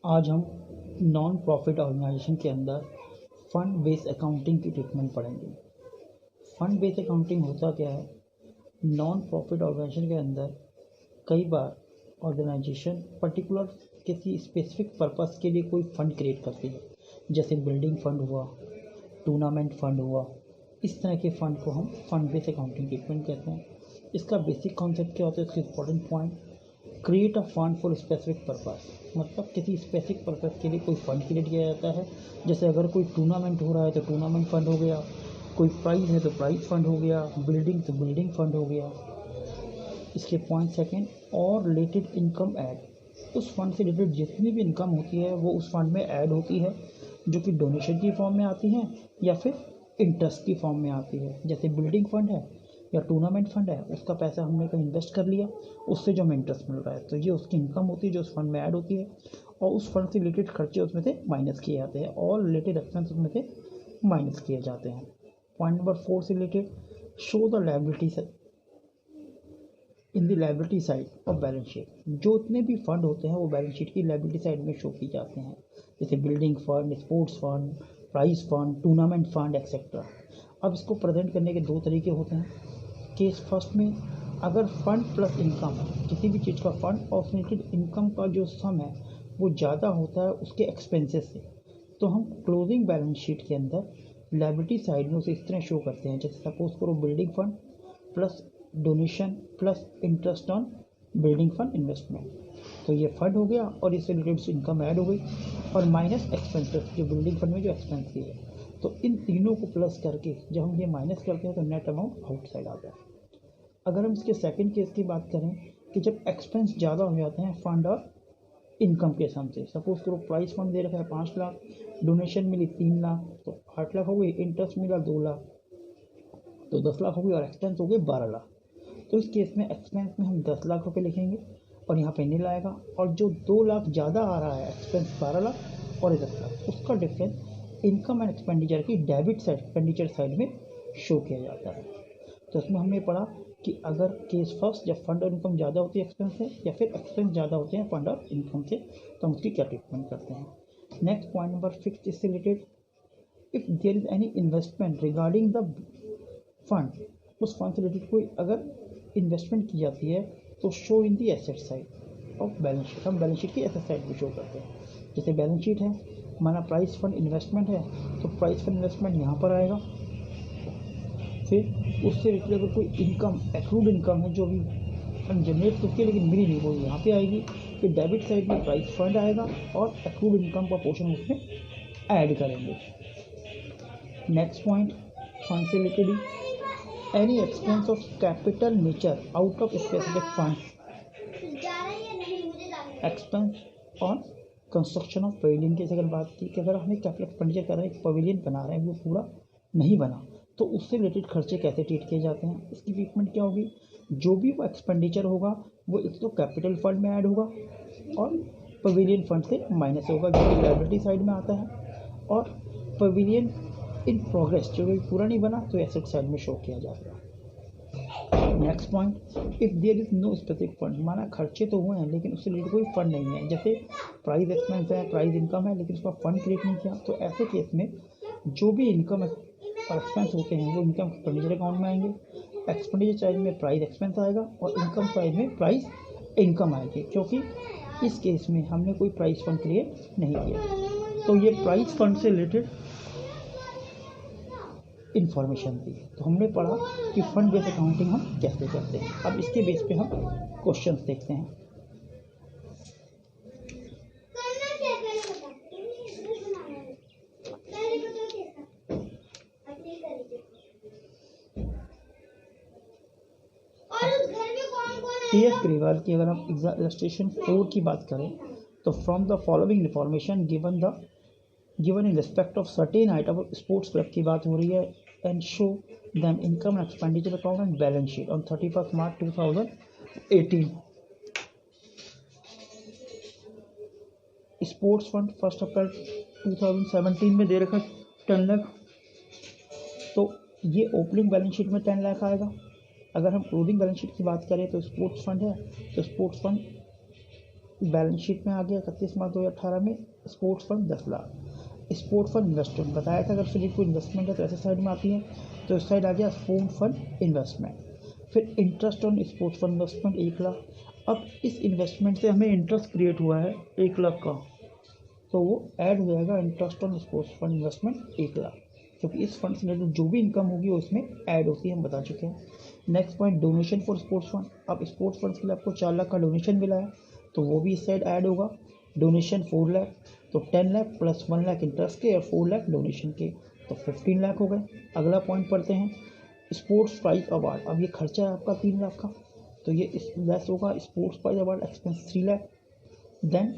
आज हम non profit organisation के अंदर फंड बेस्ड अकाउंटिंग की ट्रीटमेंट पढ़ेंगे। फंड बेस्ड अकाउंटिंग होता क्या है? नॉन प्रॉफिट ऑर्गेनाइजेशन के अंदर कई बार ऑर्गेनाइजेशन पर्टिकुलर किसी स्पेसिफिक पर्पस के लिए कोई फंड क्रिएट करती है, जैसे बिल्डिंग फंड हुआ, टूर्नामेंट फंड हुआ। इस तरह के फंड को हम फंड बेस्ड अकाउंटिंग ट्रीटमेंट कहते हैं। इसका बेसिक कॉन्सेप्ट क्या होता है? इसका important point, create a fund for specific purpose, मतलब किसी स्पेसिफिक पर्पस के लिए कोई फंड क्रिएट किया जाता है। जैसे अगर कोई टूर्नामेंट हो रहा है तो टूर्नामेंट फंड हो गया, कोई प्राइज़ है तो प्राइज़ फंड हो गया, बिल्डिंग तो बिल्डिंग फंड हो गया। इसके पॉइंट सेकेंड, और रिलेटेड इनकम ऐड, उस फंड से रिलेटेड जितनी भी इनकम होती है वो उस फंड में ऐड होती है, जो कि डोनेशन की फॉर्म में आती हैं या फिर इंटरेस्ट की फॉर्म में आती है। जैसे बिल्डिंग फंड है या टूर्नामेंट फंड है, उसका पैसा हमने कहीं इन्वेस्ट कर लिया, उससे जो हमें इंटरेस्ट मिल रहा है, तो ये उसकी इनकम होती है जो उस फंड में ऐड होती है, और उस फंड से रिलेटेड खर्चे उसमें से माइनस किए जाते हैं और रिलेटेड एक्सपेंस उसमें से माइनस किए जाते हैं। पॉइंट नंबर 4 से related, show the liabilities in the liability side of balance sheet. जो इतने भी फंड होते हैं वो बैलेंस शीट की लायबिलिटी साइड में शो किए जाते हैं, जैसे building fund, sports fund, prize fund, tournament fund etcetera. अब इसको प्रेजेंट करने के दो तरीके होते हैं। केस फर्स्ट में, अगर फंड प्लस इनकम, किसी भी चीज़ का फंड और उसमें इनकम का जो सम है वो ज़्यादा होता है उसके एक्सपेंसेस से, तो हम क्लोजिंग बैलेंस शीट के अंदर लायबिलिटी साइड में उसे इस तरह शो करते हैं। जैसे सपोज करो building fund plus donation plus interest on building fund investment, तो ये फंड हो गया और इससे रिलेटेड इनकम ऐड हो गई, और माइनस एक्सपेंसेस जो बिल्डिंग फंड में जो एक्सपेंस की है। तो इन तीनों को प्लस करके जब हम ये माइनस करते हैं तो नेट अमाउंट आउटसाइड आता है। अगर हम इसके सेकंड केस की बात करें कि जब एक्सपेंस ज़्यादा हो जाते हैं फंड और इनकम के सम से, सपोज करो प्राइस फंड दे रखा है 5 लाख, डोनेशन मिली 3 लाख, तो 8 लाख हो गई, इंटरेस्ट मिला 2 लाख, तो 10 लाख हो गई और एक्सपेंस हो गए 12 लाख। तो इस केस में एक्सपेंस में हम 10 लाख रुपए लिखेंगे और यहाँ पे नील आएगा, और जो 2 लाख ज़्यादा आ रहा है एक्सपेंस 12 लाख और 10 लाख, उसका डिफरेंस इनकम एंड एक्सपेंडिचर की डेबिट साइड एक्सपेंडिचर साइड में शो किया जाता है। तो इसमें हमने पढ़ा कि अगर केस फर्स्ट, जब फंड और इनकम ज़्यादा होती है एक्सपेंस से, या फिर एक्सपेंस ज़्यादा होते हैं फंड और इनकम से, तो हम उसकी क्या ट्रीटमेंट करते हैं। नेक्स्ट पॉइंट नंबर 6 इससे related, if there is any investment regarding the fund, उस फंड से रिलेटेड कोई अगर इन्वेस्टमेंट की जाती है तो show in the asset side of balance sheet, हम बैलेंस शीट की एसेट साइड में शो करते हैं। जैसे बैलेंस शीट है, माना प्राइस फंड इन्वेस्टमेंट है, तो प्राइस फंड इन्वेस्टमेंट यहाँ पर आएगा। फिर उससे रिलेटेड अगर कोई इनकम, एक्रूड इनकम है जो भी फंड जनरेट करती है लेकिन मिली नहीं, वो यहाँ पे आएगी। फिर डेबिट साइड में प्राइस फंड आएगा और एक्रूड इनकम का पोर्शन उसमें ऐड करेंगे। नेक्स्ट पॉइंट, फंड से related he, any expense of capital nature out of specific fund, expense on construction of pavilion की अगर बात की कि अगर हमें कैपिटल एक्सपेंडिचर कर रहे हैं, एक पवेलियन बना रहे हैं, वो पूरा नहीं बना, तो उससे रिलेटेड खर्चे कैसे ट्रीट किए जाते हैं, इसकी ट्रीटमेंट क्या होगी। जो भी वो एक्सपेंडिचर होगा वो एक तो कैपिटल फंड में ऐड होगा और पवेलियन फंड से माइनस होगा, जो कि लायबिलिटी साइड में आता है, और पवेलियन इन प्रोग्रेस जो भी पूरा नहीं बना तो एसेट साइड में शो किया जाएगा। Next point, if there is no specific fund, माना खर्चे तो हुए हैं लेकिन उससे रिलेटेड कोई फंड नहीं है, जैसे प्राइस एक्सपेंस है, प्राइस इनकम है, लेकिन उसका फंड क्रिएट नहीं किया, तो ऐसे केस में जो भी इनकम और एक्सपेंस होते हैं वो इनकम एक्सपेंडिचर अकाउंट में आएंगे। एक्सपेंडिचर साइड में प्राइस एक्सपेंस आएगा और इनकम साइड में प्राइस इनकम आएगी, क्योंकि इस केस में हमने कोई प्राइस फंड क्रिएट नहीं किया। तो ये प्राइस फंड से रिलेटेड इन्फॉर्मेशन थी। तो हमने पढ़ा कि फंड बेस्ड अकाउंटिंग हम कैसे करते हैं। अब इसके बेस पे हम क्वेश्चंस देखते हैं। टी.एस. ग्रेवाल की अगर हम इलस्ट्रेशन 4 की बात करें तो from the following information given in respect of certain item of sports club की बात हो रही है, and show them income and expenditure account and balance sheet on 31 March 2018। Sports fund 1 अप्रैल 2017 में दे रखा 10 लाख, तो ये ओपनिंग बैलेंस शीट में 10 लाख आएगा। अगर हम क्लोजिंग बैलेंस शीट की बात करें तो स्पोर्ट्स फंड है, तो स्पोर्ट्स फंड बैलेंस शीट में आ गया 31 मार्च 2018 में sports fund 10 lakh. Sports fund investment बताया था, अगर फिर कोई इन्वेस्टमेंट है तो ऐसे साइड में आती है, तो इस साइड आ गया स्पोर्ट्स फंड इन्वेस्टमेंट। फिर interest on sports fund investment 1 lakh. अब इस इन्वेस्टमेंट से हमें इंटरेस्ट क्रिएट हुआ है 1 लाख का, तो वो ऐड हो जाएगा interest on sports fund investment 1 lakh, क्योंकि इस फंड से रिलेटेड जो भी इनकम होगी वो इसमें ऐड होती है, हम बता चुके हैं। Next point donation for sports fund. अब स्पोर्ट्स फंड के लिए आपको 4 लाख का डोनेशन मिला है, तो वो भी इस साइड ऐड होगा। डोनेशन 4 लाख, तो 10 लाख प्लस 1 लाख इंटरेस्ट के और 4 लाख डोनेशन के, तो 15 लाख हो गए। अगला पॉइंट पढ़ते हैं, स्पोर्ट्स प्राइज अवार्ड। अब ये खर्चा है आपका 3 लाख का, तो ये इस लेस होगा। Sports prize award expense 3 lakh. Then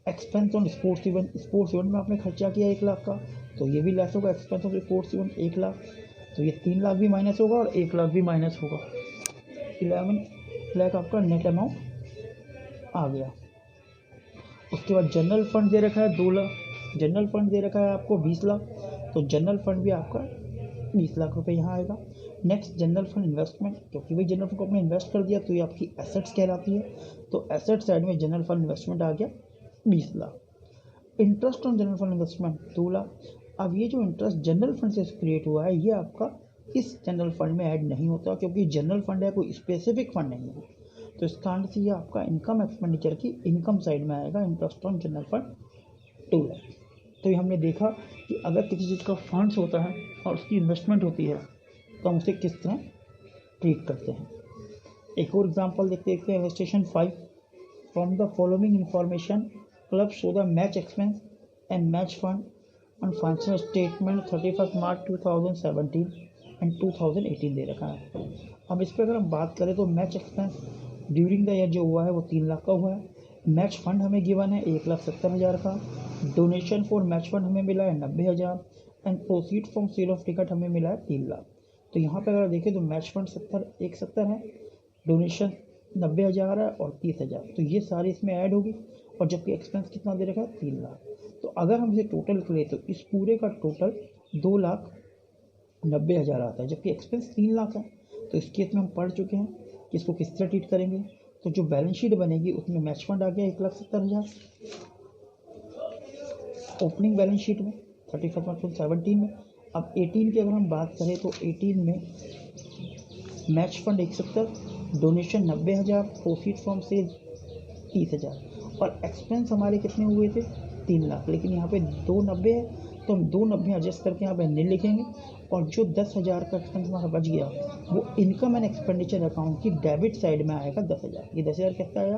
expense on sports event में आपने खर्चा किया 1 लाख का, तो ये भी लेस होगा। Expense on sports event 1 lakh, तो ये 3 लाख भी माइनस होगा और 1 लाख भी माइनस होगा। 11 लाख आपका नेट अमाउंट आ गया। उसके बाद जनरल फंड दे रखा है 2 लाख, जनरल फंड दे रखा है आपको 20 लाख, तो जनरल फंड भी आपका 20 लाख रुपए यहाँ आएगा। नेक्स्ट जनरल फंड इन्वेस्टमेंट, क्योंकि भाई जनरल फंड को आपने इन्वेस्ट कर दिया तो ये आपकी एसेट्स कहलाती है, तो एसेट साइड में जनरल फंड इन्वेस्टमेंट आ गया 20 lakh. Interest on general fund investment 2 lakh. अब ये जो इंटरेस्ट जनरल फंड से क्रिएट हुआ है ये आपका इस जनरल फंड में ऐड नहीं होता, क्योंकि जनरल फंड है, कोई स्पेसिफिक फंड नहीं है, तो इस कारण से ये आपका इनकम एक्सपेंडिचर की इनकम साइड में आएगा। Interest on general fund 2 lakh. तो ये हमने देखा कि अगर किसी चीज़ का फंड्स होता है और उसकी इन्वेस्टमेंट होती है तो हम उसे किस तरह ट्रीट करते हैं। एक और एग्जांपल देखते हैं, illustration 5। From the following information club show the match expense and match fund on financial statement 31 March 2017 and 2018 दे रखा है। अब इस पर अगर हम बात करें तो match expense during the year जो हुआ है वो 3 लाख का हुआ है। मैच फंड हमें गिवन है 1,70,000 का। डोनेशन फॉर मैच फंड हमें मिला है 90,000 and proceed from sale of ticket हमें मिला है 3 लाख। तो यहाँ पर अगर देखें तो मैच फंड 170 है, डोनेशन 90,000 है और 30,000, तो ये सारी इसमें ऐड होगी। और जबकि एक्सपेंस कितना दे रखा है 3 लाख। तो अगर हम इसे टोटल करें तो इस पूरे का टोटल 2,90,000 आता है, जबकि एक्सपेंस 3 लाख है। तो इस केस में हम पढ़ चुके हैं कि इसको किस तरह ट्रीट करेंगे। तो जो बैलेंस शीट बनेगी उसमें मैच फंड आ गया 1,70,000 ओपनिंग बैलेंस शीट में 31 मार्च 2017 में। अब 18 की अगर हम बात करें तो 18 में match fund 170, donation 90,000, proceed from sale 30,000 और एक्सपेंस हमारे कितने हुए थे 3 लाख। लेकिन यहाँ पे 290 है तो हम 290 एडजस्ट करके यहाँ पे नील लिखेंगे और जो 10,000 का एक्सपेंस हमारा बच गया वो इनकम एंड एक्सपेंडिचर अकाउंट की डेबिट साइड में आएगा 10,000। ये 10,000 कितना आएगा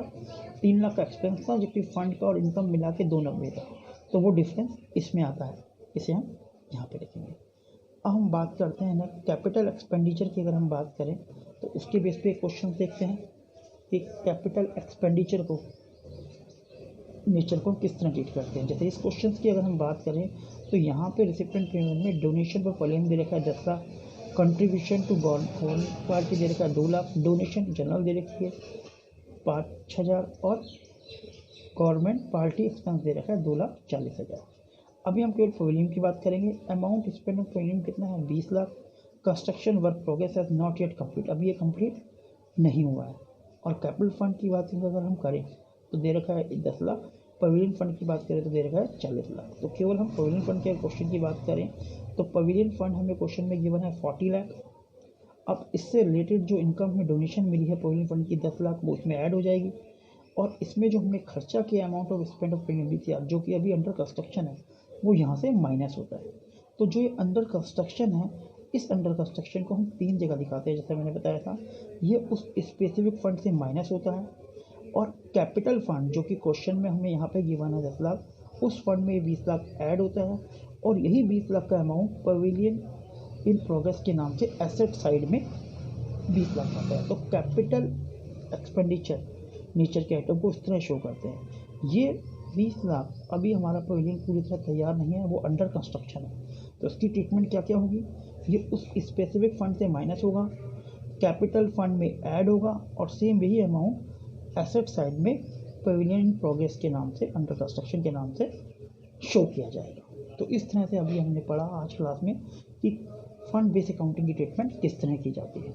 3 लाख का एक्सपेंस था, जबकि फंड का और इनकम मिला के 290 था, तो वो डिफरेंस इसमें आता है। इसे हम यहाँ पे लिखेंगे। अब हम बात करते हैं ना कैपिटल एक्सपेंडिचर की। अगर हम बात करें तो उसके बेस पे क्वेश्चन देखते हैं कि कैपिटल एक्सपेंडिचर को नेचर को किस तरह ट्रीट करते हैं। जैसे इस क्वेश्चन की अगर हम बात करें तो यहाँ पे रिसिप्टेंट पेमेंट में डोनेशन पर फॉलोइंग दे रखा है 10 lakh, contribution to government party दे रखा है 2 लाख, डोनेशन जनरल दे रखी है 5,000 और गवर्नमेंट पार्टी एक्सपेंस दे रखा है 2,40,000। अभी हम केवल पवेलियन की बात करेंगे। अमाउंट स्पेंड ऑन पवेलियन कितना है 20 lakh. Construction work progress has not yet complete, अभी ये कंप्लीट नहीं हुआ है। और कैपिटल फंड की बात अगर हम करें तो दे रखा है 10 लाख। पवेलियन फंड की बात करें तो दे रखा है 40 लाख। तो केवल हम पवेलियन फंड के क्वेश्चन की बात करें तो पवेलियन फंड हमें क्वेश्चन में गिवन है 40 लाख। अब इससे रिलेटेड जो इनकम में डोनेशन मिली है पवेलियन फंड की 10 लाख वो इसमें ऐड हो जाएगी। और इसमें जो हमने खर्चा किया amount of spend of pavilion जो कि अभी अंडर कंस्ट्रक्शन है वो यहाँ से माइनस होता है। तो जो ये अंडर कंस्ट्रक्शन है इस अंडर कंस्ट्रक्शन को हम 3 जगह दिखाते हैं। जैसे मैंने बताया था ये उस स्पेसिफिक फंड से माइनस होता है। और कैपिटल फंड जो कि क्वेश्चन में हमें यहाँ पे गिवन है 10 लाख, उस फंड में 20 लाख ऐड होता है और यही 20 लाख का अमाउंट पवेलियन इन प्रोग्रेस के नाम से एसेट साइड में 20 लाख आता है। तो कैपिटल एक्सपेंडिचर नेचर के आइटम को इस तरह शो करते हैं। ये 20 लाख अभी हमारा पवेलियन पूरी तरह तैयार नहीं है, वो अंडर कंस्ट्रक्शन है। तो इसकी ट्रीटमेंट क्या क्या होगी, ये उस स्पेसिफिक फंड से माइनस होगा, कैपिटल फंड में ऐड होगा और सेम यही अमाउंट एसेट साइड में पवेलियन इन प्रोग्रेस के नाम से अंडर कंस्ट्रक्शन के नाम से शो किया जाएगा। तो इस तरह से अभी हमने पढ़ा आज क्लास में कि फंड बेस अकाउंटिंग की ट्रीटमेंट किस तरह की जाती है।